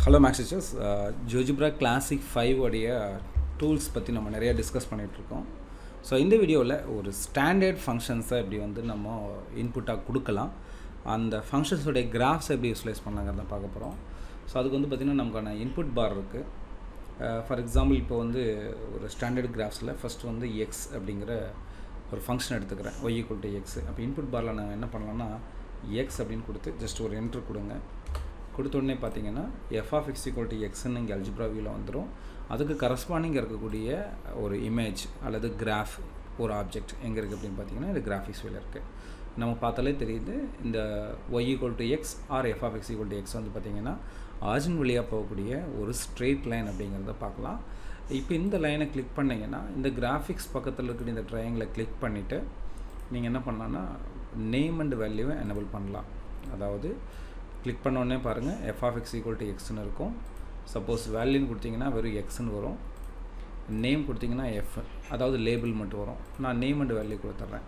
Hello maths teachers, GeoGebra Classic 5 உடைய tools பற்றி நம்ம நிறையா டிஸ்கஸ் பண்ணிகிட்ருக்கோம். ஸோ இந்த வீடியோவில் ஒரு ஸ்டாண்டர்ட் ஃபங்க்ஷன்ஸை எப்படி வந்து நம்ம இன்புட்டாக கொடுக்கலாம், அந்த ஃபங்க்ஷன்ஸோடைய கிராஃப்ஸை எப்படி யூஸ்லைஸ் பண்ணலாங்கிறத பார்க்க போகிறோம். ஸோ அதுக்கு வந்து பார்த்திங்கன்னா நமக்கான இன்புட் பார் இருக்குது. ஃபார் எக்ஸாம்பிள் இப்போ வந்து ஒரு ஸ்டாண்டர்ட் கிராஃப்ஸில் ஃபஸ்ட்டு வந்து எக்ஸ் அப்படிங்கிற ஒரு ஃபங்க்ஷன் எடுத்துக்கிறேன், y = x. அப்போ இன்புட் பாரில் நான் என்ன பண்ணலான்னா எக்ஸ் அப்படின்னு கொடுத்து ஜஸ்ட் ஒரு என்ட்ரு கொடுங்க. கொடுத்தோடனே பார்த்தீங்கன்னா f(x) = xன்னு இங்கே அல்ஜிப்ரா வியூவில் வந்துடும். அதுக்கு கரஸ்பாண்டிங் இருக்கக்கூடிய ஒரு இமேஜ் அல்லது கிராஃப், ஒரு ஆப்ஜெக்ட் எங்கே இருக்குது அப்படின்னு பார்த்தீங்கன்னா இது கிராஃபிக்ஸ் வியூவில் இருக்குது. நம்ம பார்த்தாலே தெரியுது, இந்த y = x R f(x) = x வந்து பார்த்திங்கன்னா ஆரிஜின் வழியாக போகக்கூடிய ஒரு ஸ்ட்ரெயிட் லைன் அப்படிங்கிறத பார்க்கலாம். இப்போ இந்த லைனை கிளிக் பண்ணிங்கன்னா இந்த கிராஃபிக்ஸ் பக்கத்தில் இருக்கிற இந்த ட்ரையாங்கிளை கிளிக் பண்ணிவிட்டு நீங்கள் என்ன பண்ணலான்னா நேம் அண்ட் வேல்யூவை எனேபிள் பண்ணலாம். அதாவது கிளிக் பண்ணோடனே பாருங்கள் f(x) = xன்னு இருக்கும். சப்போஸ் வேல்யூன்னு கொடுத்தீங்கன்னா வெறும் எக்ஸ்ன்னு வரும். நேம் கொடுத்தீங்கன்னா f, அதாவது லேபிள் மட்டும் வரும். நான் நேம் அண்ட் வேல்யூ கொடுத்துட்றேன்.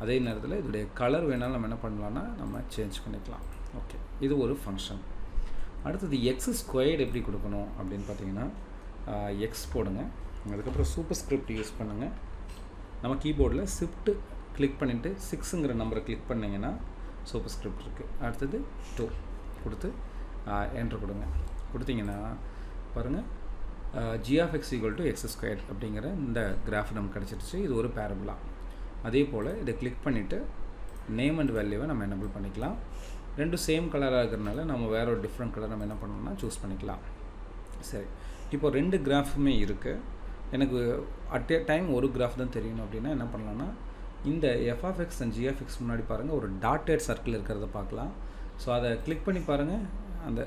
அதே நேரத்தில் இதோடைய கலர் வேணாலும் நம்ம என்ன பண்ணலான்னா நம்ம சேஞ்ச் பண்ணிக்கலாம். ஓகே, இது ஒரு ஃபங்க்ஷன். அடுத்தது x² எப்படி கொடுக்கணும் அப்படின்னு பார்த்தீங்கன்னா எக்ஸ் போடுங்க. அதுக்கப்புறம் சூப்பர் ஸ்கிரிப்ட் யூஸ் பண்ணுங்கள். நம்ம கீபோர்டில் ஷிஃப்ட் கிளிக் பண்ணிவிட்டு 6ங்கிற நம்பரை கிளிக் பண்ணிங்கன்னா சூப்பர் ஸ்கிரிப்ட் இருக்குது. அடுத்தது 2 கொடுத்து என்ட்ரு கொடுங்க. கொடுத்தீங்கன்னா பாருங்கள் g(x) = x² அப்படிங்கிற இந்த கிராஃப் நமக்கு கிடச்சிருச்சு. இது ஒரு பேரபுலா. அதே போல் இதை கிளிக் பண்ணிவிட்டு நேம் அண்ட் வேல்யூவை நம்ம எனேபிள் பண்ணிக்கலாம். ரெண்டும் சேம் கலராக இருக்கிறதுனால நம்ம வேறு ஒரு டிஃப்ரெண்ட் கலர் நம்ம என்ன பண்ணணும்னா சூஸ் பண்ணிக்கலாம். சரி, இப்போ 2 கிராஃபுமே இருக்குது. எனக்கு அட் ஏ டைம் ஒரு கிராஃப் தான் தெரியணும் அப்படின்னா என்ன பண்ணலான்னா இந்த f(x) and g(x) முன்னாடி பாருங்கள் ஒரு டாட்டட் சர்க்கிள் இருக்கிறத பார்க்கலாம். ஸோ அதை கிளிக் பண்ணி பாருங்கள், அந்த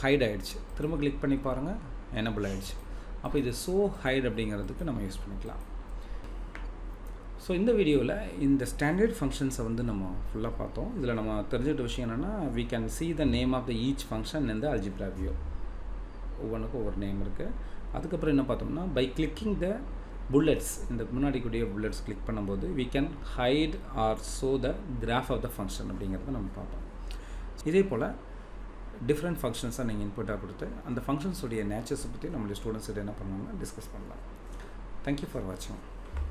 ஹைட் ஆகிடுச்சு. திரும்ப கிளிக் பண்ணி பாருங்கள், எனேபிள் ஆகிடுச்சு. அப்போ இது ஹைட் அப்படிங்கிறதுக்கு நம்ம யூஸ் பண்ணிக்கலாம். ஸோ இந்த வீடியோவில் இந்த ஸ்டாண்டர்ட் ஃபங்க்ஷன்ஸை வந்து நம்ம ஃபுல்லாக பார்த்தோம். இதில் நம்ம தெரிஞ்சுக்கிட்ட விஷயம் என்னென்னா we can see the name of the each function in the algebra view. ஒவ்வொன்றுக்கும் ஒவ்வொரு நேம் இருக்குது. அதுக்கப்புறம் என்ன பார்த்தோம்னா பை கிளிக்கிங் த புல்லட்ஸ், இந்த முன்னாடி கூடிய புல்லட்ஸ் கிளிக் பண்ணும்போது we can hide or show the graph of the function அப்படிங்கிறத நம்ம பார்ப்போம். இதே போல் டிஃப்ரெண்ட் ஃபங்க்ஷன்ஸாக நீங்கள் இன்புட்டாக கொடுத்து அந்த ஃபங்க்ஷன்ஸுடைய நேச்சர்ஸை பற்றி நம்மளுடைய ஸ்டூடெண்ட்ஸ் என்ன பண்ணலாம்னா டிஸ்கஸ் பண்ணலாம். தேங்க்யூ ஃபார் வாட்சிங்.